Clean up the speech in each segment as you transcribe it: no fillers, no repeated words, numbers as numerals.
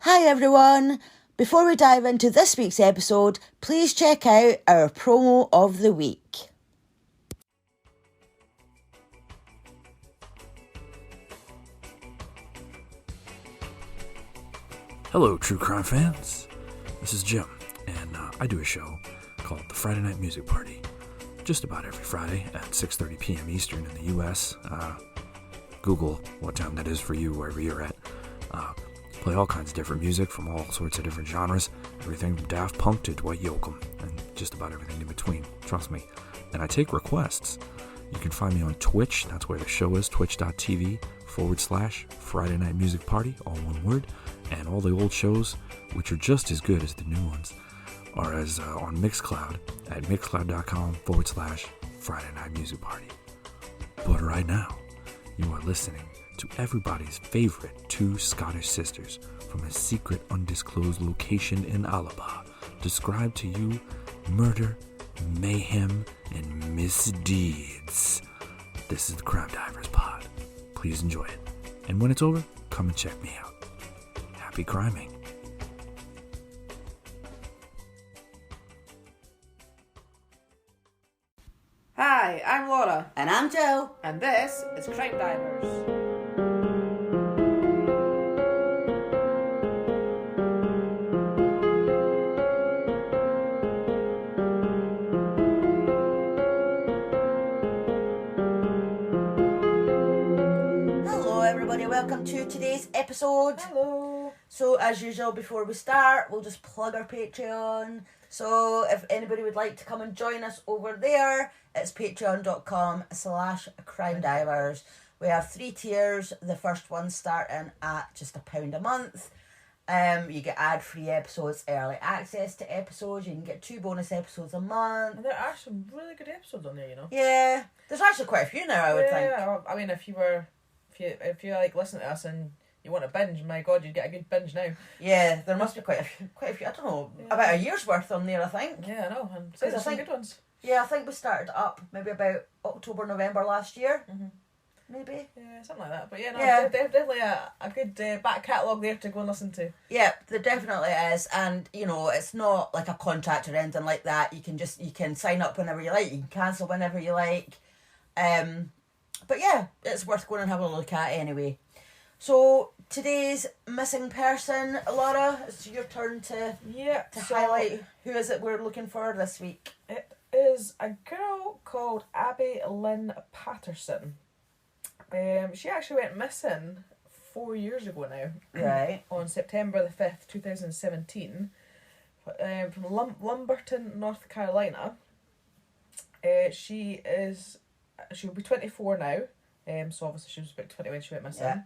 Hi everyone! Before we dive into this week's episode, please check out our promo of the week. Hello, true crime fans. This is Jim, and I do a show called The Friday Night Music Party. Just about every Friday at 6:30 p.m. Eastern in the U.S. Google what time that is for you, wherever you're at. Play all kinds of different music from all sorts of different genres. Everything from Daft Punk to Dwight Yoakam, and just about everything in between. Trust me. And I take requests. You can find me on Twitch. That's where the show is, twitch.tv/Friday Night Music Party, all one word. And all the old shows, which are just as good as the new ones, are on Mixcloud at mixcloud.com/Friday Night Music Party. But right now, you are listening to everybody's favorite two Scottish sisters from a secret undisclosed location in Alaba, describe to you murder, mayhem, and misdeeds. This is the CrimeDivers pod. Please enjoy it. And when it's over, come and check me out. Happy criming. Hi, I'm Laura. And I'm Joe. And this is CrimeDivers. Hello everybody, welcome to today's episode. Hello. So as usual, before we start, we'll just plug our Patreon. So if anybody would like to come and join us over there, it's patreon.com/CrimeDivers. We have 3 tiers. The first one starting at just £1 a month. You get ad-free episodes, early access to episodes. You can get 2 bonus episodes a month. And there are some really good episodes on there, you know. Yeah, there's actually quite a few now, I would think. Yeah, I mean, if you like listen to us and you want to binge, my God, you'd get a good binge now. Yeah, there must be quite a few. I don't know, about a year's worth on there, I think. Yeah, I know, and Because there's I some think- good ones. Yeah, I think we started up maybe about October, November last year. Mhm. Maybe. Yeah, something like that. But yeah, no, Yeah. definitely a good back catalogue there to go and listen to. Yeah, there definitely is, and you know, it's not like a contract or anything like that. You can sign up whenever you like. You can cancel whenever you like. But yeah, it's worth going and having a look at anyway. So today's missing person, Laura, it's your turn to Yeah. highlight who is it we're looking for this week. It is a girl called Abby Lynn Patterson. She actually went missing 4 years ago now. Right. On September the 5th, 2017, from Lumberton, North Carolina. She'll be 24 now. So obviously she was about 20 when she went missing. Yeah.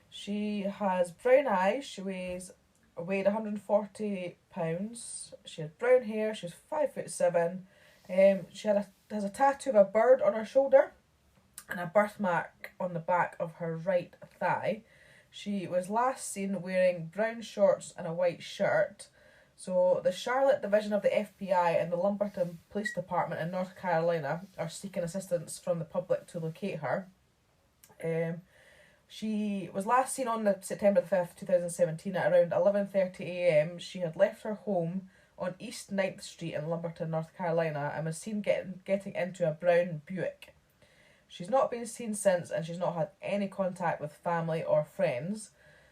She has brown eyes. She weighed 140 pounds. She had brown hair. She was 5'7". She has a tattoo of a bird on her shoulder and a birthmark on the back of her right thigh. She was last seen wearing brown shorts and a white shirt. So the Charlotte Division of the FBI and the Lumberton Police Department in North Carolina are seeking assistance from the public to locate her. She was last seen on September 5th, 2017 at around 11:30 a.m. She had left her home on East 9th Street in Lumberton, North Carolina, and was seen getting into a brown Buick. She's not been seen since, and she's not had any contact with family or friends.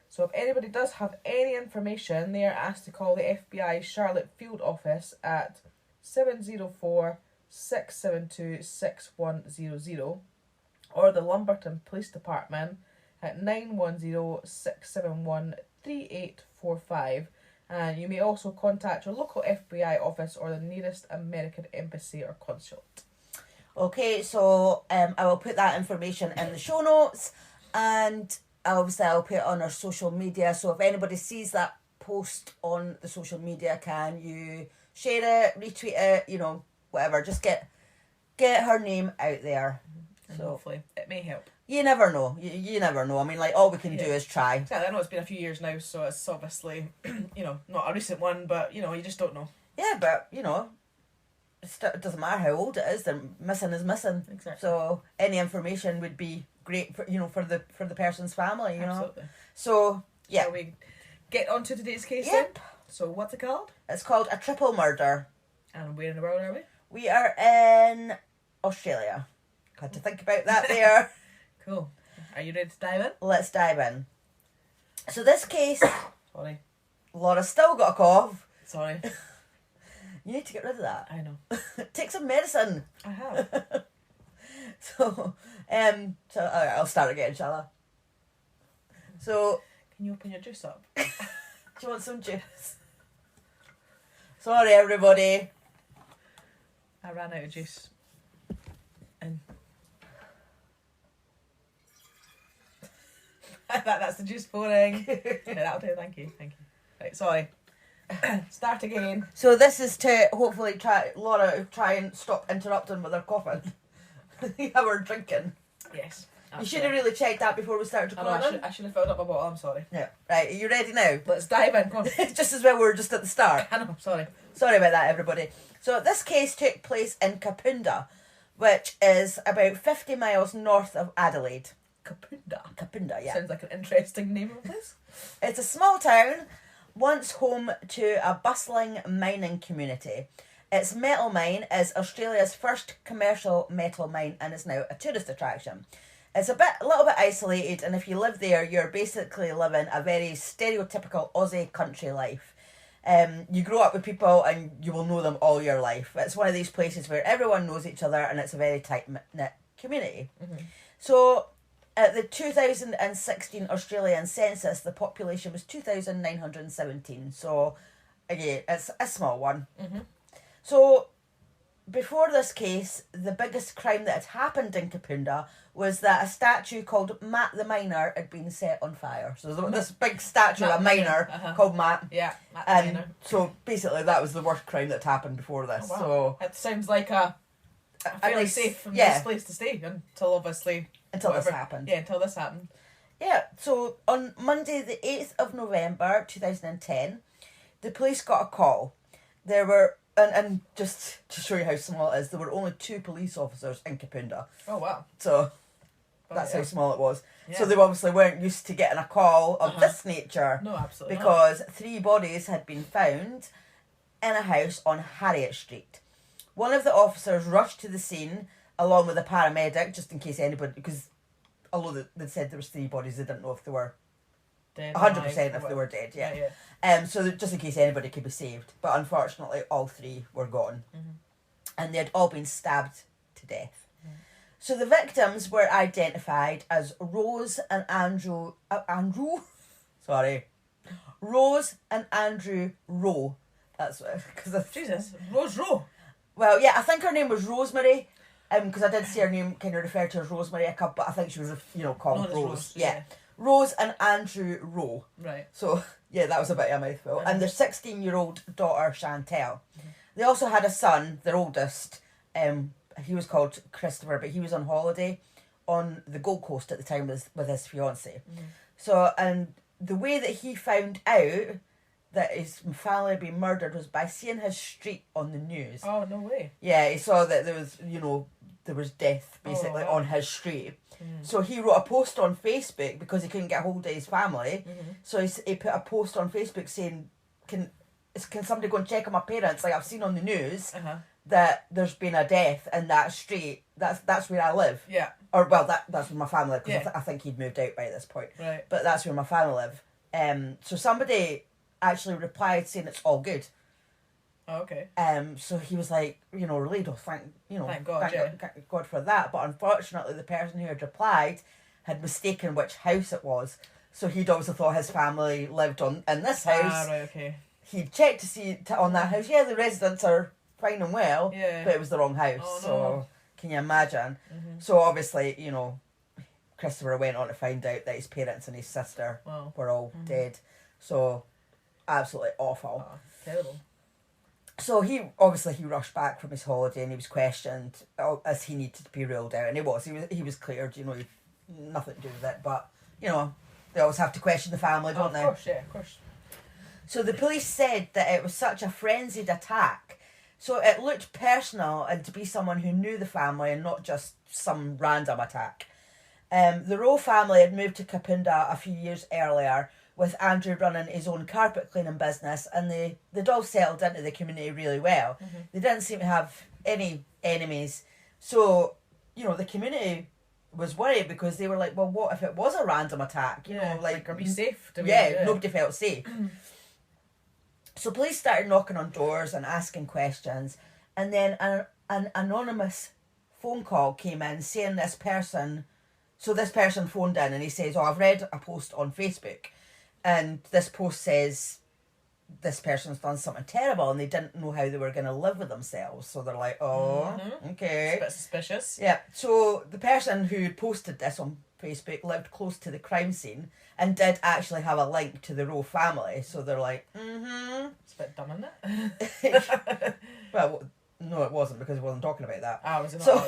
So if anybody does have any information, they are asked to call the FBI Charlotte Field Office at 704-672-6100 or the Lumberton Police Department at 910-671-3845. And you may also contact your local FBI office or the nearest American embassy or consulate. Okay, so I will put that information in the show notes, and obviously I'll put it on our social media. So if anybody sees that post on the social media, can you share it, retweet it, you know, whatever. Just get her name out there. And So hopefully it may help. you never know. You never know. I mean, like, all we can do is try. Exactly. I know it's been a few years now, so it's obviously, not a recent one, but, you just don't know. Yeah, but, it doesn't matter how old it is. They're missing is missing. Exactly. So any information would be great for the person's family. Absolutely. So yeah. Shall we get on to today's case Yep. then. So what's it called? It's called a triple murder. And where in the world are we? We are in Australia. Had to think about that there. Cool. Are you ready to dive in? Let's dive in. So this case, Sorry. Laura's still got a cough. Sorry. You need to get rid of that. I know. Take some medicine. I have. So alright, I'll start again, shall I? So, Can you open your juice up? do you want some juice? Sorry, everybody. I ran out of juice. And that's the juice pouring. Yeah, that'll do. Thank you. Right, sorry. Start again. So this is to hopefully Laura try and stop interrupting with her coughing. Yeah, we're drinking. Yes. You should have really checked that before we started I know, recording. I should have filled up my bottle. I'm sorry. Yeah. Right, are you ready now? Let's dive in. Come on. Just as well we're just at the start. I know. Sorry. Sorry about that, everybody. So this case took place in Kapunda, which is about 50 miles north of Adelaide. Kapunda, yeah. Sounds like an interesting name of a place. It's a small town, once home to a bustling mining community. Its metal mine is Australia's first commercial metal mine and is now a tourist attraction. It's a little bit isolated, and if you live there, you're basically living a very stereotypical Aussie country life. You grow up with people and you will know them all your life. It's one of these places where everyone knows each other and it's a very tight-knit community. Mm-hmm. So, at the 2016 Australian census, the population was 2,917. So, again, it's a small one. Mm-hmm. So, before this case, the biggest crime that had happened in Kapunda was that a statue called Matt the Miner had been set on fire. So there was this big statue of a miner called Matt. Yeah, Matt the Miner. So basically that was the worst crime that happened before this. Oh, wow. So it sounds like a fairly safe and nice place to stay until obviously... this happened. Yeah, until this happened. Yeah, so on Monday the 8th of November 2010, the police got a call. There were... And just to show you how small it is, there were only 2 police officers in Kapunda. Oh, wow. So that's how small it was. Yeah. So they obviously weren't used to getting a call of this nature. No, absolutely because not. 3 bodies had been found in a house on Harriet Street. One of the officers rushed to the scene along with a paramedic, just in case anybody... Because although they said there was 3 bodies, they didn't know if they were... Dead, 100% if they were dead, yeah. So that just in case anybody could be saved. But unfortunately, all 3 were gone. Mm-hmm. And they had all been stabbed to death. Mm-hmm. So the victims were identified as Rose and Andrew Rose and Andrew Rowe. That's because Jesus, Rose Rowe. Well, yeah, I think her name was Rosemary. Because I did see her name kind of referred to as Rosemary a couple, but I think she was, called Rose. Yeah. Rose and Andrew Rowe. Right. So, yeah, that was a bit of a mouthful. And their 16-year-old daughter, Chantel. Mm-hmm. They also had a son, their oldest. He was called Christopher, but he was on holiday on the Gold Coast at the time with his fiancée. Mm-hmm. So, and the way that he found out that his family had been murdered was by seeing his street on the news. Oh, no way. Yeah, he saw that there was death, basically, on his street. Mm. So he wrote a post on Facebook because he couldn't get hold of his family. Mm-hmm. So he put a post on Facebook saying, can somebody go and check on my parents? Like, I've seen on the news that there's been a death in that street. That's where I live. Yeah. Or, well, that's where my family live, because I think he'd moved out by this point. Right. But that's where my family live. So somebody actually replied saying it's all good. Oh, okay. So he was like, relieved. Thank God for that. But unfortunately, the person who had replied had mistaken which house it was. So he'd obviously thought his family lived in this house. Ah, right, okay. He'd checked to see on that house. Yeah, the residents are fine and well. Yeah. But it was the wrong house. Oh, no. So can you imagine? Mm-hmm. So obviously, Christopher went on to find out that his parents and his sister were all dead. So absolutely awful. Oh, terrible. So he rushed back from his holiday and he was questioned as he needed to be ruled out, and he was cleared. Nothing to do with it, but they always have to question the family, don't they? Of course. So the police said that it was such a frenzied attack, so it looked personal and to be someone who knew the family and not just some random attack. The Rowe family had moved to Kapunda a few years earlier with Andrew running his own carpet cleaning business, and they'd all settled into the community really well. They didn't seem to have any enemies. So, you know, the community was worried because they were like, well, what if it was a random attack? You know, like, are we safe? Nobody felt safe. So police started knocking on doors and asking questions, and then an anonymous phone call came in saying this person phoned in and he says, I've read a post on Facebook, and this post says this person's done something terrible, and they didn't know how they were going to live with themselves. So they're like, okay. It's a bit suspicious. Yeah. So the person who posted this on Facebook lived close to the crime scene and did actually have a link to the Rowe family. So they're like, It's a bit dumb, isn't it? Well, no, it wasn't, because he wasn't talking about that. Was it not?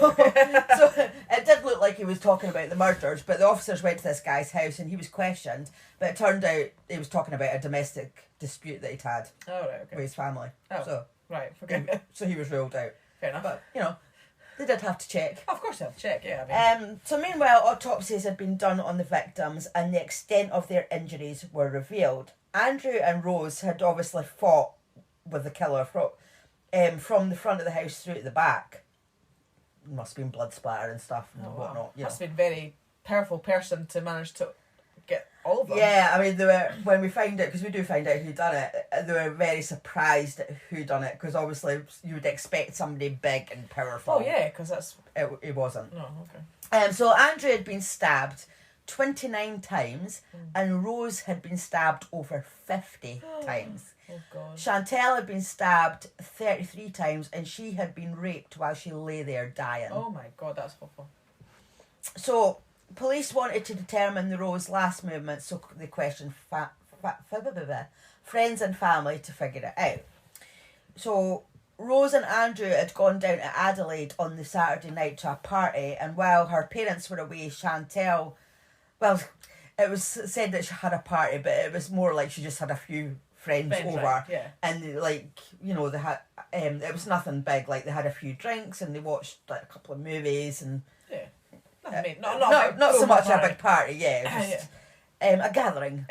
So it did look like he was talking about the murders, but the officers went to this guy's house and he was questioned, but it turned out he was talking about a domestic dispute that he'd had with his family. Right, okay. So he was ruled out. Fair enough. But, you know, they did have to check. Of course they have to check, yeah. So meanwhile, autopsies had been done on the victims and the extent of their injuries were revealed. Andrew and Rose had obviously fought with the killer from the front of the house through to the back. Must have been blood splatter and stuff and whatnot. Must have been a very powerful person to manage to get all of them. Yeah, I mean, they were, when we find out, because we do find out who done it, they were very surprised at who done it, because obviously you would expect somebody big and powerful. Oh yeah, because that's... It wasn't. No, okay. So Andrew had been stabbed 29 times and Rose had been stabbed over 50 times. Oh God. Chantel had been stabbed 33 times and she had been raped while she lay there dying. Oh my God, that's awful. So police wanted to determine the Rowe's last movements, so they questioned friends and family to figure it out. So Rose and Andrew had gone down to Adelaide on the Saturday night to a party, and while her parents were away, Chantel, well, it was said that she had a party, but it was more like she just had a few friends over, right, yeah. And like, you know, they had it was nothing big. Like, they had a few drinks and they watched like a couple of movies and not so much a big party. Yeah, it was just, a gathering.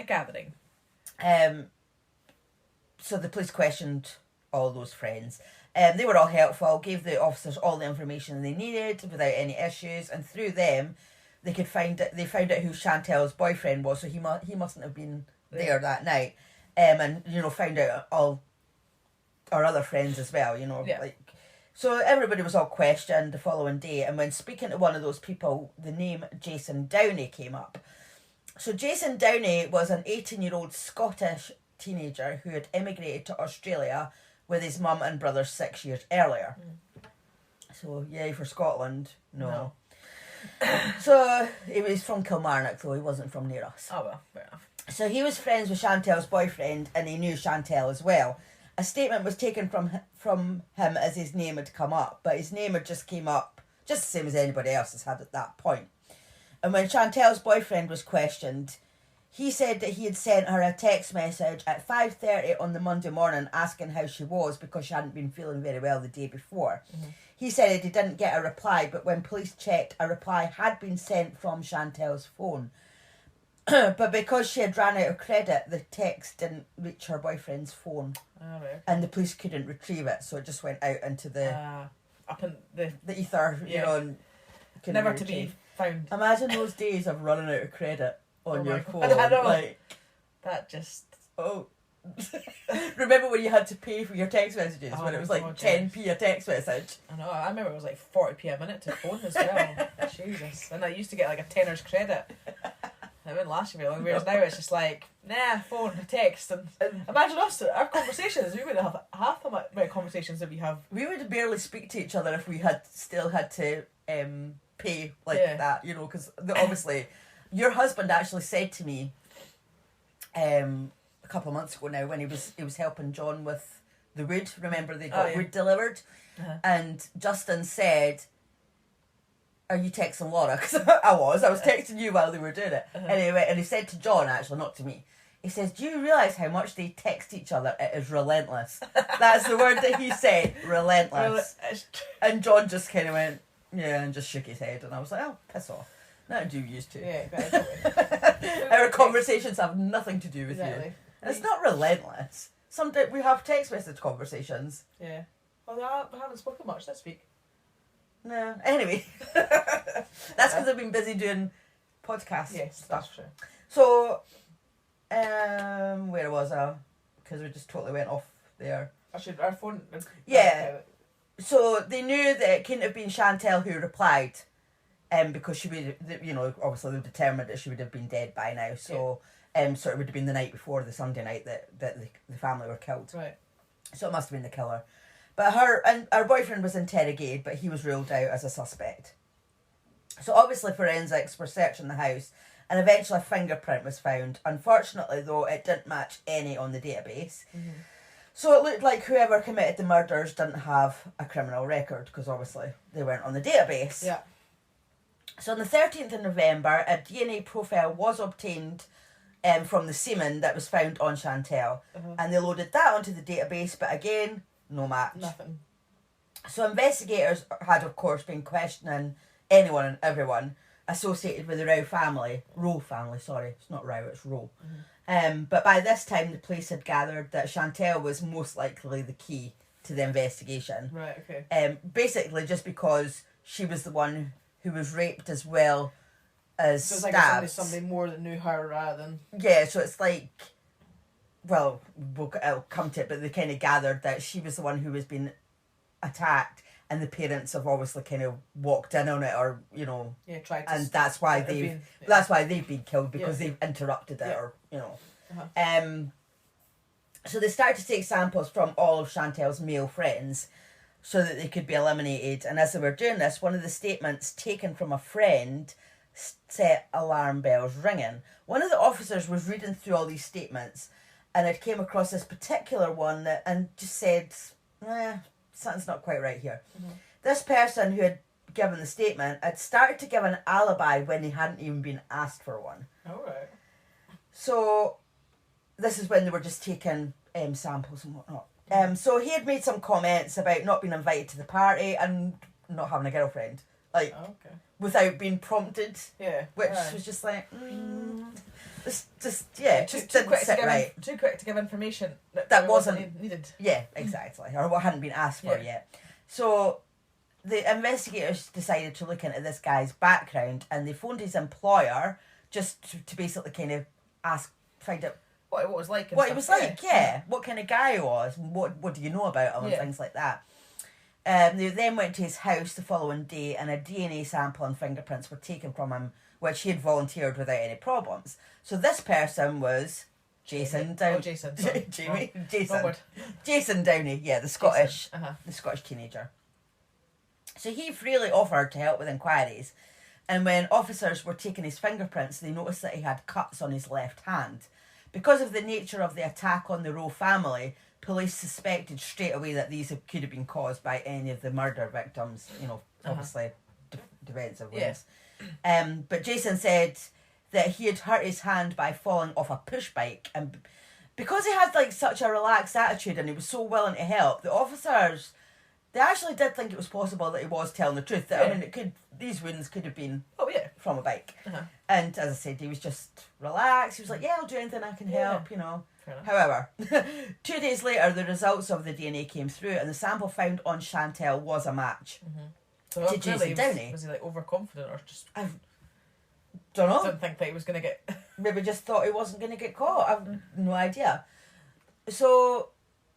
So the police questioned all those friends. They were all helpful, gave the officers all the information they needed without any issues, and through them they found out who Chantel's boyfriend was, so he mustn't have been there that night. And, you know, found out all our other friends as well, you know. Yeah. So everybody was all questioned the following day, and when speaking to one of those people, the name Jason Downey came up. So Jason Downey was an 18-year-old Scottish teenager who had emigrated to Australia with his mum and brother 6 years earlier. So, yay for Scotland. No. So, he was from Kilmarnock, though he wasn't from near us. Oh, well, fair enough. So, he was friends with Chantel's boyfriend, and he knew Chantel as well. A statement was taken from him as his name had come up, but his name had just came up just the same as anybody else has had at that point. And when Chantel's boyfriend was questioned, he said that he had sent her a text message at 5:30 on the Monday morning asking how she was because she hadn't been feeling very well the day before. He said that he didn't get a reply, but when police checked, a reply had been sent from Chantel's phone. But because she had ran out of credit, the text didn't reach her boyfriend's phone. And the police couldn't retrieve it, so it just went out into the up in the ether, you know, and never to be found. Imagine those days of running out of credit on your phone. I know. Like, that just... Oh. Remember when you had to pay for your text messages when it was like 10p a text message? I know, I remember it was like 40p a minute to phone as well. Jesus. And I used to get like a tenner's credit. It wouldn't last you very long, whereas now it's just like, phone, text, and imagine us, our conversations, we wouldn't have half the amount of conversations that we have. We would barely speak to each other if we had still had to pay that, you know, because obviously your husband actually said to me a couple of months ago now when he was helping John with the wood. Remember, they got wood delivered, and Justin said, "Are you texting Laura?" Because I was texting you while they were doing it. Anyway, and he said to John, actually, not to me, he says, "Do you realise how much they text each other? It is relentless." That's the word that he said, relentless. And John just kind of went, yeah, and just shook his head, and I was like, oh, piss off. Nothing to do with you two. Yeah, right. Our conversations have nothing to do with you. Exactly. And it's not relentless. Sometimes we have text message conversations. Yeah. Well, I haven't spoken much this week. No. Anyway. That's because I've been busy doing podcasts. Yes, stuff. that's true. So, where was I? Because we just totally went off there. Actually, our phone... Yeah. So they knew that it couldn't have been Chantel who replied, because she would, obviously they determined that she would have been dead by now. So, so it would have been the night before the Sunday night that the family were killed. Right. So it must have been the killer. But her boyfriend was interrogated, but he was ruled out as a suspect. So obviously forensics were searching the house, and eventually a fingerprint was found. Unfortunately, though, it didn't match any on the database. Mm-hmm. So it looked like whoever committed the murders didn't have a criminal record, because obviously they weren't on the database. Yeah. So on the 13th of November, a DNA profile was obtained from the semen that was found on Chantel. And they loaded that onto the database, but again, no match. Nothing. So investigators had, of course, been questioning anyone and everyone associated with the Rowe family. It's not Rowe, it's Rowe. But by this time, the police had gathered that Chantel was most likely the key to the investigation. Right, okay. Basically, just because she was the one who was raped as well as so it's stabbed. like somebody more that knew her rather than... Yeah, so it's like... Well, it'll come to it, but they kind of gathered that she was the one who was being attacked, and the parents have obviously kind of walked in on it, or tried to... And that's why they've been killed, because they've interrupted it, or So they started to take samples from all of Chantel's male friends, so that they could be eliminated. And as they were doing this, one of the statements taken from a friend set alarm bells ringing. One of the officers was reading through all these statements, and it came across this particular one and just said, something's not quite right here. This person who had given the statement had started to give an alibi when they hadn't even been asked for one. All right. So this is when they were just taking samples and whatnot. So he had made some comments about not being invited to the party and not having a girlfriend, without being prompted. Yeah. Which was just like, just didn't sit right. Too quick to give information that wasn't needed. Yeah, exactly, or what hadn't been asked for yet. So the investigators decided to look into this guy's background, and they phoned his employer just to basically kind of find out what it was like. What he was like, what kind of guy he was, and what do you know about him, and things like that. They then went to his house the following day, and a DNA sample and fingerprints were taken from him, which he had volunteered without any problems. So this person was Jason Downey. Jason Downey, the Scottish teenager. So he freely offered to help with inquiries, and when officers were taking his fingerprints, they noticed that he had cuts on his left hand. Because of the nature of the attack on the Rowe family, police suspected straight away that these could have been caused by any of the murder victims, obviously defensive ways. But Jason said that he had hurt his hand by falling off a push bike, and because he had such a relaxed attitude and he was so willing to help, the officers, they actually did think it was possible that he was telling the truth. That these wounds could have been from a bike. And as I said, he was just relaxed. He was like, I'll do anything I can help, However, 2 days later, the results of the DNA came through, and the sample found on Chantel was a match to Jason Downey. Was he overconfident, or just... I don't know. Didn't think that he was going to get... Maybe just thought he wasn't going to get caught. I've no idea. So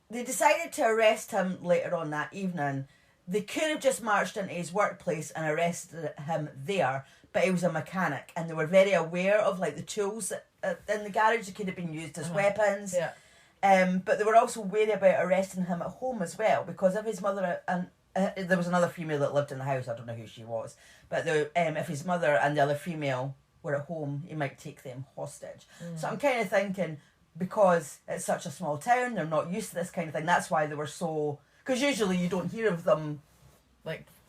they decided to arrest him later on that evening. They could have just marched into his workplace and arrested him there, but he was a mechanic, and they were very aware of the tools in the garage that could have been used as weapons. But they were also wary about arresting him at home as well, because if his mother and there was another female that lived in the house. I don't know who she was, but if his mother and the other female were at home, he might take them hostage. So I'm kind of thinking, because it's such a small town, they're not used to this kind of thing. That's why they were so... Because usually you don't hear of them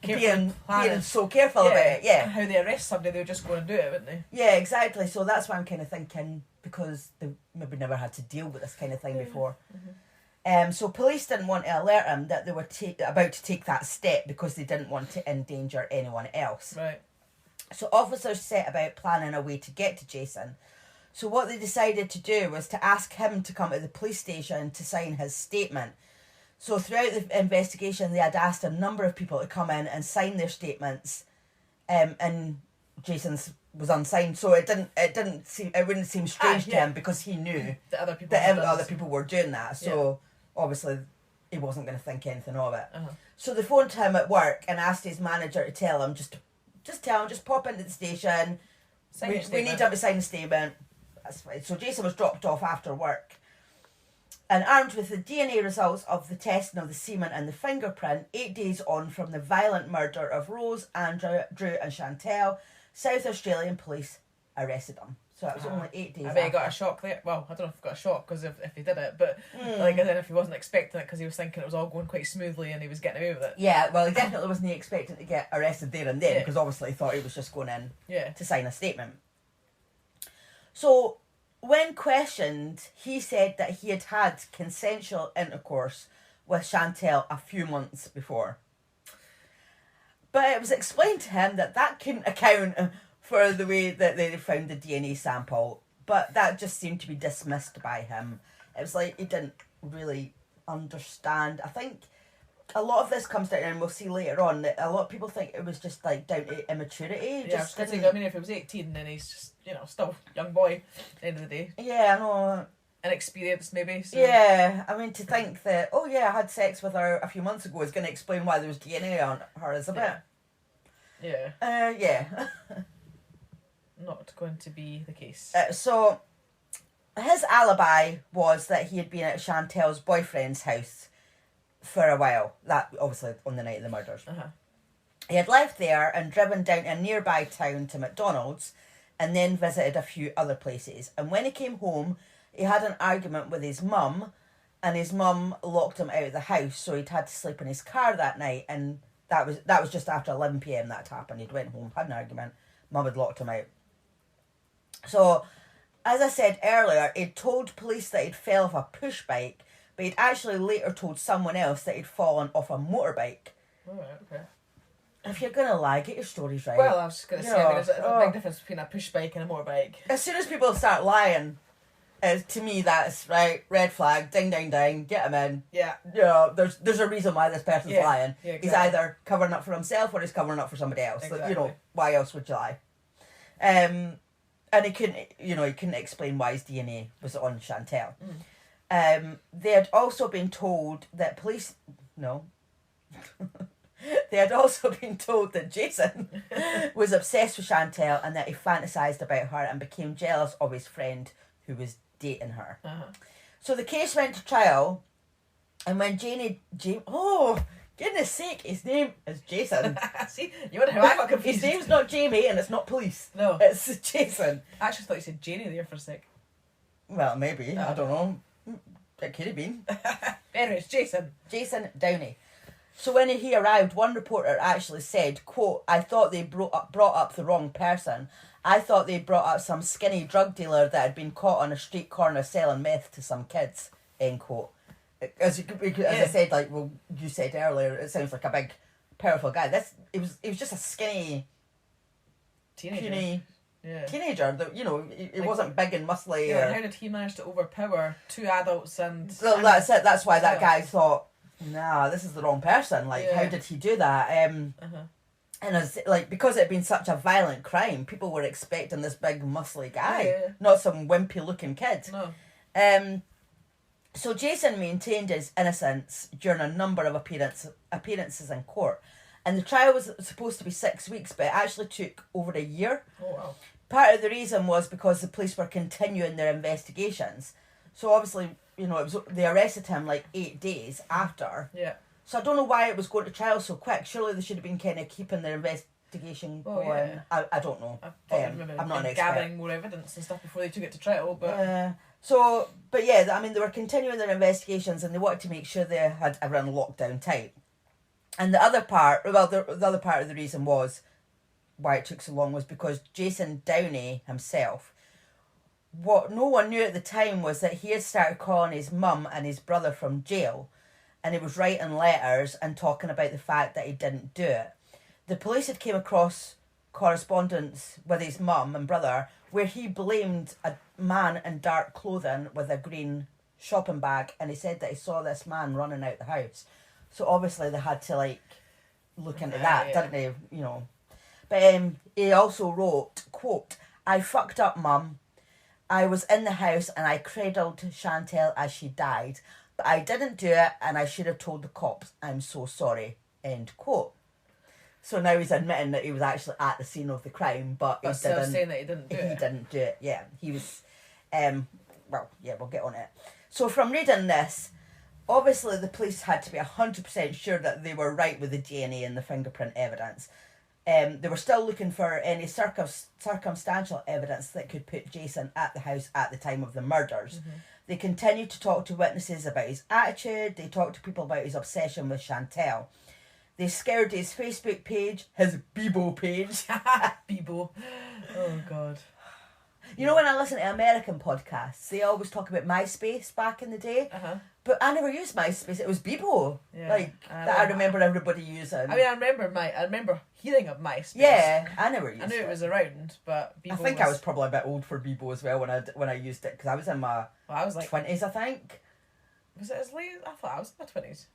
being so careful about it. Yeah. How they arrest somebody, they would just go and do it, wouldn't they? Yeah, exactly. So that's why I'm kind of thinking, because they maybe never had to deal with this kind of thing before. So police didn't want to alert him that they were about to take that step, because they didn't want to endanger anyone else. Right. So officers set about planning a way to get to Jason. So what they decided to do was to ask him to come to the police station to sign his statement. So throughout the investigation, they had asked a number of people to come in and sign their statements, and Jason's was unsigned. So it wouldn't seem strange to him, because he knew that other people were doing that. So obviously he wasn't going to think anything of it. Uh-huh. So they phoned him at work and asked his manager to tell him just pop into the station. We need him to sign a statement. That's fine. So Jason was dropped off after work. And armed with the DNA results of the testing of the semen and the fingerprint, 8 days on from the violent murder of Rose, Andrew and Chantel, South Australian police arrested them. So it was only 8 days. I bet he got a shock there. Well, I don't know if he got a shock because if he did it, but I don't know if he wasn't expecting it because he was thinking it was all going quite smoothly and he was getting away with it. Yeah, well, he definitely wasn't expecting to get arrested there and then, because obviously he thought he was just going in to sign a statement. So when questioned, he said that he had had consensual intercourse with Chantel a few months before. But it was explained to him that couldn't account for the way that they found the DNA sample. But that just seemed to be dismissed by him. It was like he didn't really understand. I think a lot of this comes down, and we'll see later on, that a lot of people think it was just like down to immaturity. Yeah, I mean, if he was 18, then he's just, still a young boy at the end of the day. Yeah, I know. Inexperienced, maybe. So. Yeah, I mean, to think that, I had sex with her a few months ago is going to explain why there was DNA on her is a bit... Yeah. Yeah. Not going to be the case. So, his alibi was that he had been at Chantel's boyfriend's house for a while. That, obviously, on the night of the murders. Uh-huh. He had left there and driven down to a nearby town to McDonald's, and then visited a few other places. And when he came home, he had an argument with his mum, and his mum locked him out of the house, so he'd had to sleep in his car that night, and that was just after 11 p.m. that happened. He'd went home, had an argument, mum had locked him out. So, as I said earlier, he'd told police that he'd fell off a push bike, but he'd actually later told someone else that he'd fallen off a motorbike. Alright, okay. If you're going to lie, get your stories right. Well, I was just going to say, there's a big difference between a push bike and a motorbike. As soon as people start lying, to me that's right, red flag, ding ding ding, get him in. Yeah. There's a reason why this person's lying. Yeah, exactly. He's either covering up for himself or he's covering up for somebody else. Exactly. Why else would you lie? And he couldn't explain why his DNA was on Chantel. They had also been told that they had also been told that Jason was obsessed with Chantel and that he fantasized about her and became jealous of his friend who was dating her. Uh-huh. So the case went to trial, and when goodness sake, his name is Jason. See, you wonder how I got confused. His name's not Jamie, and it's not police. No. It's Jason. I actually thought you said Janie there for a sec. Well, maybe. I don't know. It could have been. Anyway, it's Jason. Jason Downey. So when he arrived, one reporter actually said, quote, "I thought they brought up the wrong person. I thought they brought up some skinny drug dealer that had been caught on a street corner selling meth to some kids," end quote. As I said, you said earlier, it sounds like a big, powerful guy. He was just a skinny teenager. Teenager. That, he wasn't big and muscly. Yeah, how did he manage to overpower two adults and... So that's it. That's why that guy thought, nah, this is the wrong person. How did he do that? And because it had been such a violent crime, people were expecting this big muscly guy, not some wimpy looking kid. No. So Jason maintained his innocence during a number of appearances in court. And the trial was supposed to be 6 weeks, but it actually took over a year. Oh, wow. Part of the reason was because the police were continuing their investigations. So obviously, they arrested him 8 days after. Yeah. So I don't know why it was going to trial so quick. Surely they should have been kind of keeping their investigation going. Yeah. I don't know. I'm not an expert. Gathering more evidence and stuff before they took it to trial, but... they were continuing their investigations and they wanted to make sure they had everyone locked down tight. And the other part of the reason was why it took so long was because Jason Downey himself, what no one knew at the time was that he had started calling his mum and his brother from jail, and he was writing letters and talking about the fact that he didn't do it. The police had came across correspondence with his mum and brother where he blamed a man in dark clothing with a green shopping bag, and he said that he saw this man running out the house. So obviously they had to like look into that, didn't they? You know. But he also wrote, quote, "I fucked up, Mum. I was in the house and I cradled Chantel as she died, but I didn't do it and I should have told the cops. I'm so sorry." End quote. So now he's admitting that he was actually at the scene of the crime, but he still didn't. saying that he didn't do it. He didn't do it. Yeah, he was. Well, yeah, we'll get on it. So from reading this, obviously the police had to be 100% sure that they were right with the DNA and the fingerprint evidence. They were still looking for any circumstantial evidence that could put Jason at the house at the time of the murders. Mm-hmm. They continued to talk to witnesses about his attitude. They talked to people about his obsession with Chantel. They scoured his Facebook page, his Bebo page. Bebo. Oh, God. You know, when I listen to American podcasts, they always talk about MySpace back in the day. Uh-huh. But I never used MySpace. It was Bebo. Yeah. That I remember everybody using. I mean, I remember hearing of MySpace. Yeah, I never used it. I knew it was around, but Bebo I think I was probably a bit old for Bebo as well when I used it, because I was in my 20s, I think. Was it as late? I thought I was in my 20s.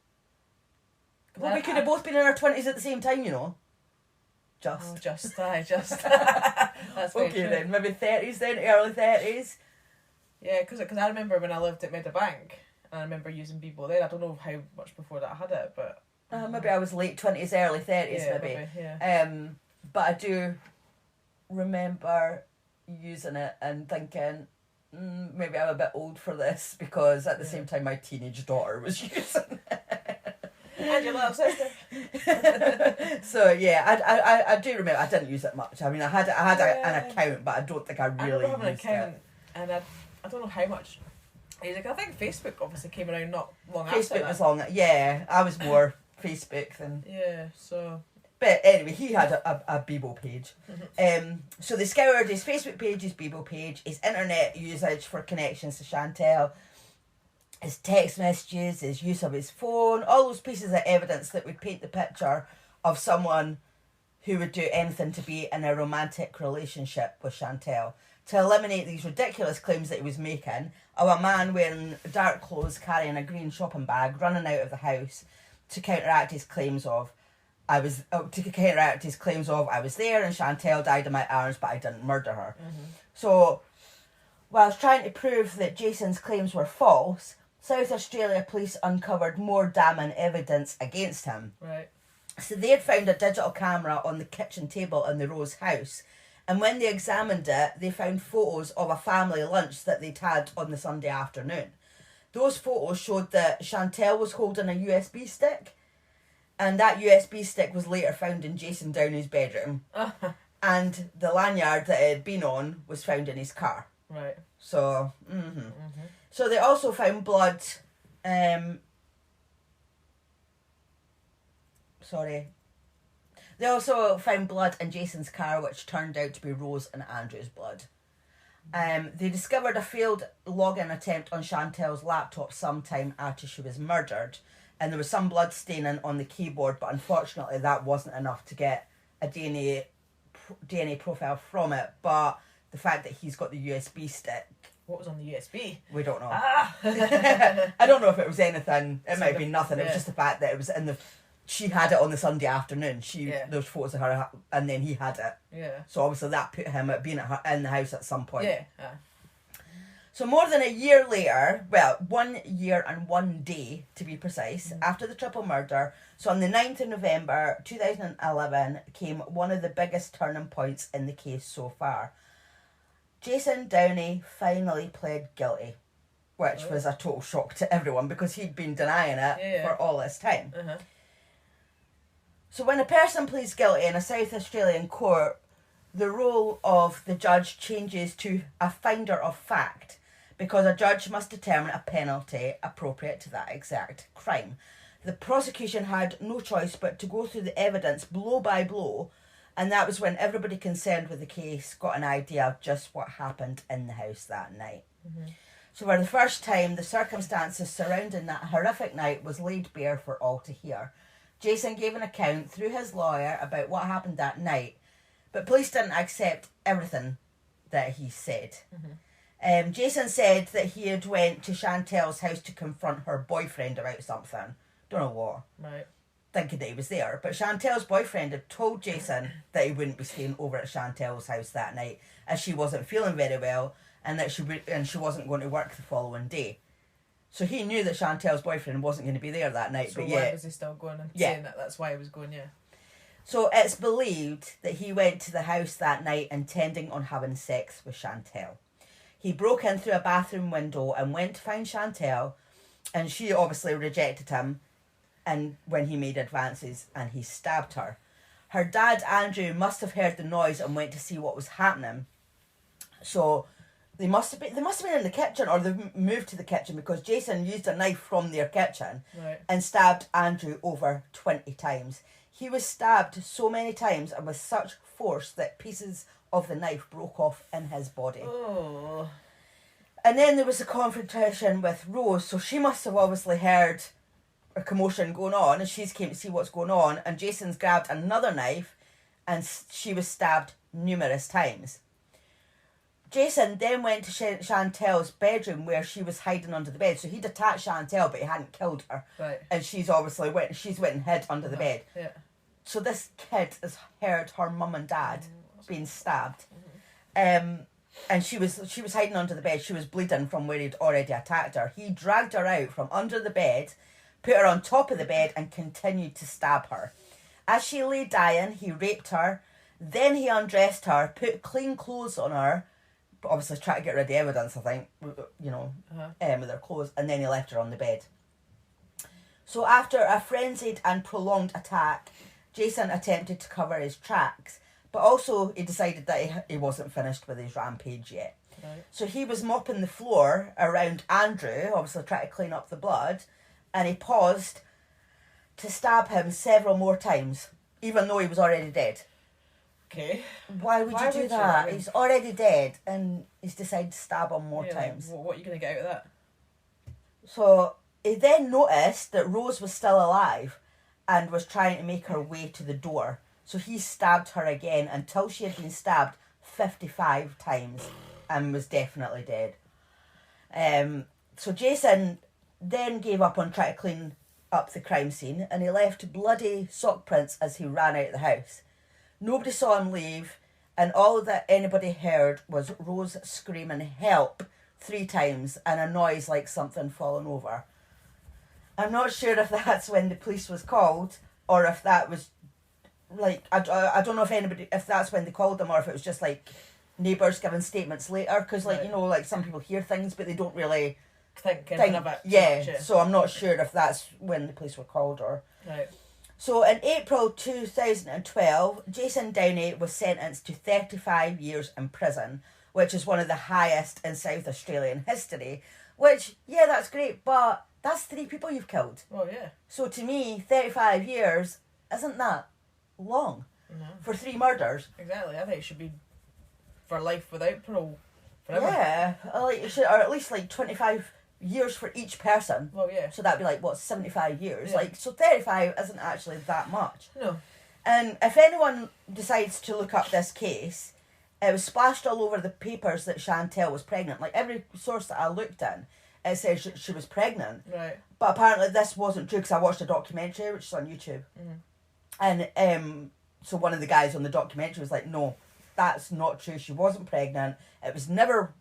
Well, we could have both been in our 20s at the same time, you know. Just. That's okay true. then, maybe 30s then, early 30s. Yeah, because I remember when I lived at Meadowbank, and I remember using Bebo then. I don't know how much before that I had it, but... maybe I was late 20s, early 30s, maybe. Yeah. But I do remember using it and thinking, maybe I'm a bit old for this, because at the same time my teenage daughter was using it. And your little sister. So yeah, I do remember. I didn't use it much. I mean, I had an account, but I don't think I really remember used having an account, it. and I don't know how much. I think Facebook obviously came around not long after Facebook that. was long. Yeah, I was more Facebook than. Yeah. So. But anyway, he had a Bebo page. So they scoured his Facebook page, his Bebo page, his internet usage for connections to Chantel, his text messages, his use of his phone, all those pieces of evidence that would paint the picture of someone who would do anything to be in a romantic relationship with Chantel. To eliminate these ridiculous claims that he was making of a man wearing dark clothes, carrying a green shopping bag, running out of the house, to counteract his claims of I was there and Chantel died in my arms, but I didn't murder her. Mm-hmm. So, whilst trying to prove that Jason's claims were false, South Australia police uncovered more damning evidence against him. Right. So they had found a digital camera on the kitchen table in the Rowe's house, and when they examined it, they found photos of a family lunch that they'd had on the Sunday afternoon. Those photos showed that Chantel was holding a USB stick, and that USB stick was later found in Jason Downey's bedroom. And the lanyard that it had been on was found in his car. Right. So, So they also found blood. They also found blood in Jason's car, which turned out to be Rose and Andrew's blood. They discovered a failed login attempt on Chantel's laptop sometime after she was murdered, and there was some blood staining on the keyboard, but unfortunately that wasn't enough to get a DNA profile from it. But the fact that he's got the USB stick. What was on the USB? We don't know. I don't know if it was anything. It might have been nothing. Yeah. It was just the fact that it was in the... She had it on the Sunday afternoon. Those photos of her, and then he had it. Yeah. So obviously that put him at being in the house at some point. Yeah. So more than a year later, 1 year and 1 day to be precise, after the triple murder, so on the 9th of November 2011 came one of the biggest turning points in the case so far. Jason Downey finally pled guilty, which was a total shock to everyone because he'd been denying it for all this time. Uh-huh. So when a person pleads guilty in a South Australian court, the role of the judge changes to a finder of fact, because a judge must determine a penalty appropriate to that exact crime. The prosecution had no choice but to go through the evidence blow by blow, and that was when everybody concerned with the case got an idea of just what happened in the house that night. Mm-hmm. So for the first time, the circumstances surrounding that horrific night was laid bare for all to hear. Jason gave an account through his lawyer about what happened that night, But police didn't accept everything that he said. Jason said that he had went to Chantel's house to confront her boyfriend about something. Don't know what. Right. Thinking that he was there. But Chantel's boyfriend had told Jason that he wouldn't be staying over at Chantel's house that night, as she wasn't feeling very well, and that she wasn't going to work the following day. So he knew that Chantel's boyfriend wasn't going to be there that night. So but why yet, was he still going and saying that's why he was going, So it's believed that he went to the house that night intending on having sex with Chantel. He broke in through a bathroom window and went to find Chantel, and she obviously rejected him, and when he made advances, and he stabbed her. Her dad, Andrew, must have heard the noise and went to see what was happening. So they must have been in the kitchen, or they moved to the kitchen, because Jason used a knife from their kitchen and stabbed Andrew over 20 times. He was stabbed so many times and with such force that pieces of the knife broke off in his body. Oh. And then there was a confrontation with Rose, so she must have obviously heard a commotion going on, and she's came to see what's going on, and Jason's grabbed another knife, and she was stabbed numerous times. Jason then went to Chantel's bedroom where she was hiding under the bed. So he'd attacked Chantel, but he hadn't killed her. Right. And she's obviously went and hid under the bed. Yeah. So this kid has heard her mum and dad being stabbed. And she was hiding under the bed. She was bleeding from where he'd already attacked her. He dragged her out from under the bed, put her on top of the bed, and continued to stab her. As she lay dying, he raped her. Then he undressed her, put clean clothes on her, but obviously try to get rid of the evidence, I think, with their clothes, and then he left her on the bed. So after a frenzied and prolonged attack, Jason attempted to cover his tracks, but also he decided that he wasn't finished with his rampage yet. Right. So he was mopping the floor around Andrew, obviously trying to clean up the blood, and he paused to stab him several more times, even though he was already dead. Okay. Why would you do that? He's already dead, and he's decided to stab him more times. Like, what are you going to get out of that? So he then noticed that Rose was still alive and was trying to make her way to the door. So he stabbed her again until she had been stabbed 55 times and was definitely dead. So Jason then gave up on trying to clean up the crime scene, and he left bloody sock prints as he ran out of the house. Nobody saw him leave, and all that anybody heard was Rose screaming "help" 3 times and a noise like something falling over. I'm not sure if that's when the police was called, or if that was like, I don't know if that's when they called them, or if it was just like neighbours giving statements later, because like some people hear things but they don't really think of it. Yeah, so I'm not sure if that's when the police were called or. Right. So in April 2012, Jason Downey was sentenced to 35 years in prison, which is one of the highest in South Australian history. Which, yeah, that's great, but that's 3 people you've killed. Oh, yeah. So to me, 35 years isn't that long for 3 murders. Exactly. I think it should be for life without parole. Forever. Yeah, like it should, or at least like 25 years for each person. Well, yeah. So that'd be like, what, 75 years? Yeah. Like, so 35 isn't actually that much. No. And if anyone decides to look up this case, it was splashed all over the papers that Chantel was pregnant. Like, every source that I looked in, it says she was pregnant. Right. But apparently this wasn't true, because I watched a documentary, which is on YouTube. And so one of the guys on the documentary was like, no, that's not true. She wasn't pregnant. It was never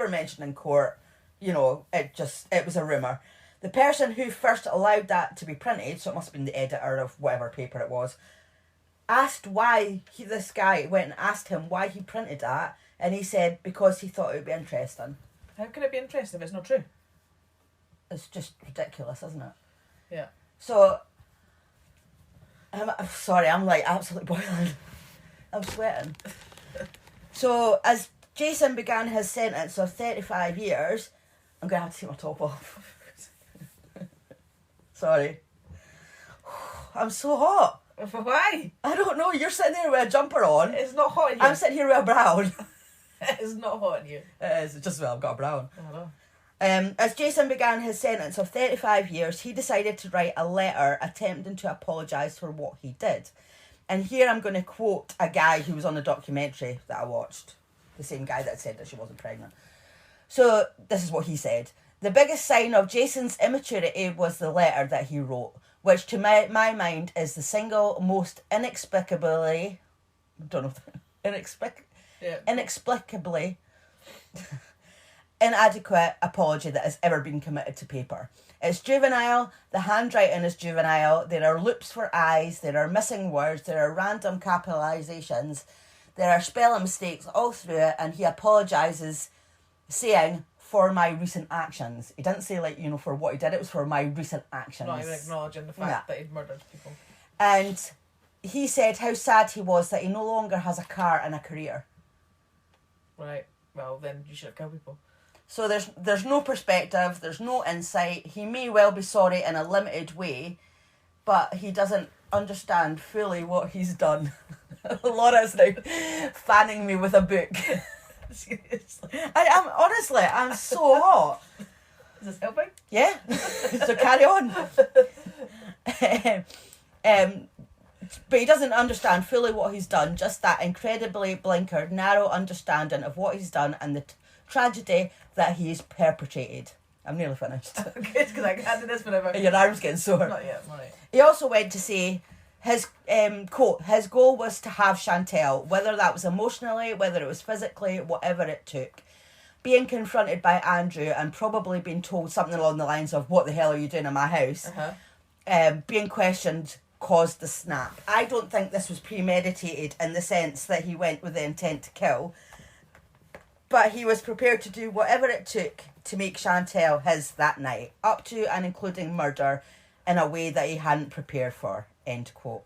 mentioned in court. You know, it was a rumour. The person who first allowed that to be printed, so it must have been the editor of whatever paper it was, asked why this guy went and asked him why he printed that, and he said because he thought it would be interesting. How can it be interesting if it's not true? It's just ridiculous, isn't it? Yeah. So, I'm sorry, I'm like absolutely boiling. I'm sweating. So, as Jason began his sentence of 35 years, I'm going to have to take my top off. Sorry. I'm so hot. Why? I don't know. You're sitting there with a jumper on. It's not hot in you. I'm sitting here with a brown. It's not hot in you. It is. It's just, well, I've got a brown. I know. As Jason began his sentence of 35 years, he decided to write a letter attempting to apologise for what he did. And here I'm going to quote a guy who was on the documentary that I watched. The same guy that said that she wasn't pregnant. So this is what he said. The biggest sign of Jason's immaturity was the letter that he wrote, which to my mind is the single most inexplicably inadequate apology that has ever been committed to paper. It's juvenile, the handwriting is juvenile, there are loops for eyes, there are missing words, there are random capitalizations, there are spelling mistakes all through it, and he apologises saying, for my recent actions. He didn't say, for what he did, it was for my recent actions. Not even acknowledging the fact that he'd murdered people. And he said how sad he was that he no longer has a car and a career. Right. Well, then you should have killed people. So there's no perspective, there's no insight. He may well be sorry in a limited way, but he doesn't understand fully what he's done. Laura's now fanning me with a book. Seriously. I'm so hot. Is this helping? Yeah. So carry on. But he doesn't understand fully what he's done, just that incredibly blinkered, narrow understanding of what he's done and the tragedy that he's perpetrated. I'm nearly finished. Okay, because I can't do this whenever. Your arm's getting sore. Not yet, right. He also went to say, his quote, his goal was to have Chantel, whether that was emotionally, whether it was physically, whatever it took. Being confronted by Andrew and probably being told something along the lines of, what the hell are you doing in my house? Being questioned caused the snap. I don't think this was premeditated in the sense that he went with the intent to kill, but he was prepared to do whatever it took to make Chantel his that night, up to and including murder in a way that he hadn't prepared for, end quote.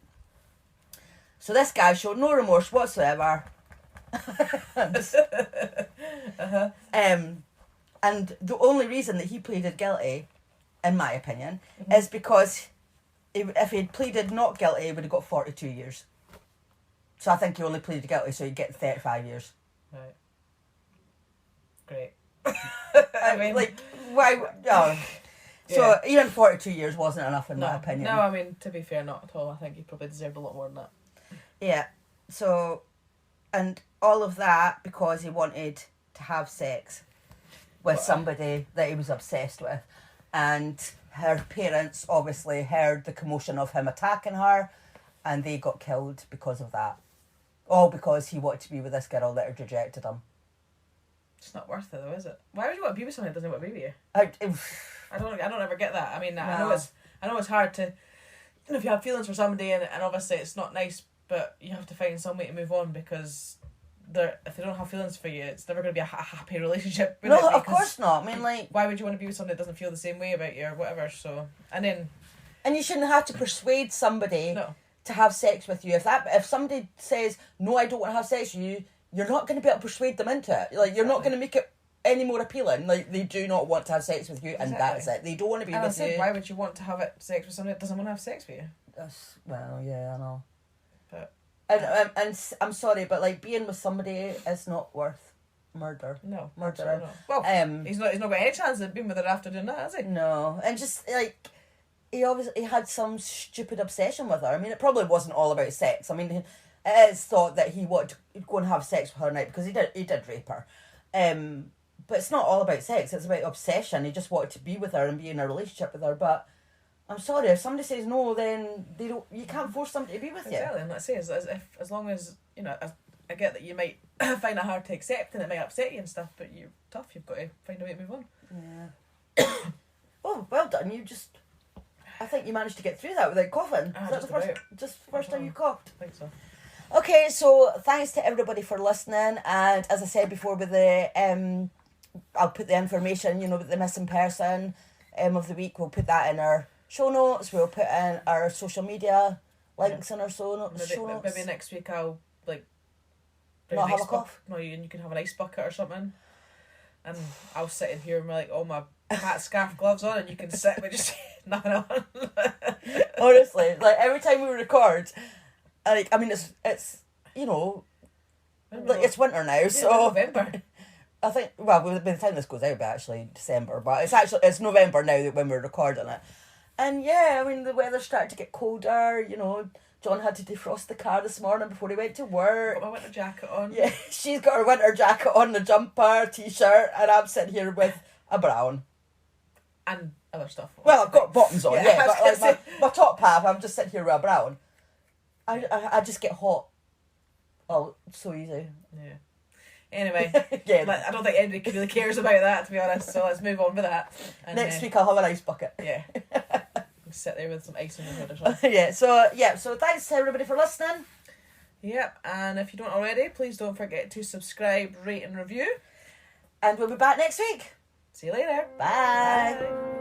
So this guy showed no remorse whatsoever. And the only reason that he pleaded guilty, in my opinion, is because if he'd pleaded not guilty, he would have got 42 years. So I think he only pleaded guilty so he'd get 35 years. Right. Great. I mean, why? Oh. So even 42 years wasn't enough in my opinion. No, I mean, to be fair, not at all. I think he probably deserved a lot more than that. Yeah. So, and all of that because he wanted to have sex with somebody that he was obsessed with. And her parents obviously heard the commotion of him attacking her and they got killed because of that. All because he wanted to be with this girl that had rejected him. It's not worth it though, is it? Why would you want to be with somebody that doesn't want to be with you? I don't ever get that. I mean, I know it's hard to, if you have feelings for somebody and obviously it's not nice, but you have to find some way to move on because if they don't have feelings for you, it's never going to be a happy relationship. No, of course not. I mean, why would you want to be with somebody that doesn't feel the same way about you or whatever? So, and you shouldn't have to persuade somebody to have sex with you. If somebody says no, I don't want to have sex with you, you're not going to be able to persuade them into it. You're not going to make it any more appealing. They do not want to have sex with you, and that's it. They don't want to be with you. Why would you want to have sex with somebody that doesn't want to have sex with you? Yeah, I know. But and I'm sorry, but being with somebody is not worth murder. No, murder. Well, he's not got any chance of being with her after doing that, has he? No, and just he had some stupid obsession with her. I mean, it probably wasn't all about sex. I mean, it is thought that he wanted to go and have sex with her night because he did rape her. But it's not all about sex, it's about obsession. He just wanted to be with her and be in a relationship with her. But I'm sorry, if somebody says no, then you can't force somebody to be with you. Exactly, and let's say as long as, I get that you might find it hard to accept and it might upset you and stuff, but you're tough, you've got to find a way to move on. Yeah. Oh, well done. I think you managed to get through that without coughing. Is that the first time you coughed? I think so. Okay, so thanks to everybody for listening, and as I said before with the I'll put the information, with the missing person of the week, we'll put that in our show notes, we'll put in our social media links in our show notes. Maybe next week I'll not have a cough? No, you can have an ice bucket or something, and I'll sit in here and be all my hat scarf gloves on, and you can sit with just nothing on. Honestly, every time we record, it's it's winter now, so November. I think by the time this goes out, it'll be actually December, but it's November now when we're recording it, and the weather's starting to get colder. John had to defrost the car this morning before he went to work. Got my winter jacket on. Yeah, she's got her winter jacket on, the jumper, t-shirt, and I'm sitting here with a brown. And other stuff. Well, I've got buttons on, Yeah, but like my top half, I'm just sitting here with a brown. I just get hot. Oh, so easy. Yeah. Anyway, Yeah. I don't think anybody really cares about that, to be honest, so let's move on with that. And, Next week I'll have an ice bucket. Yeah. Sit there with some ice in your hood or something. So thanks everybody for listening. Yep, and if you don't already, please don't forget to subscribe, rate and review. And we'll be back next week. See you later. Bye. Bye.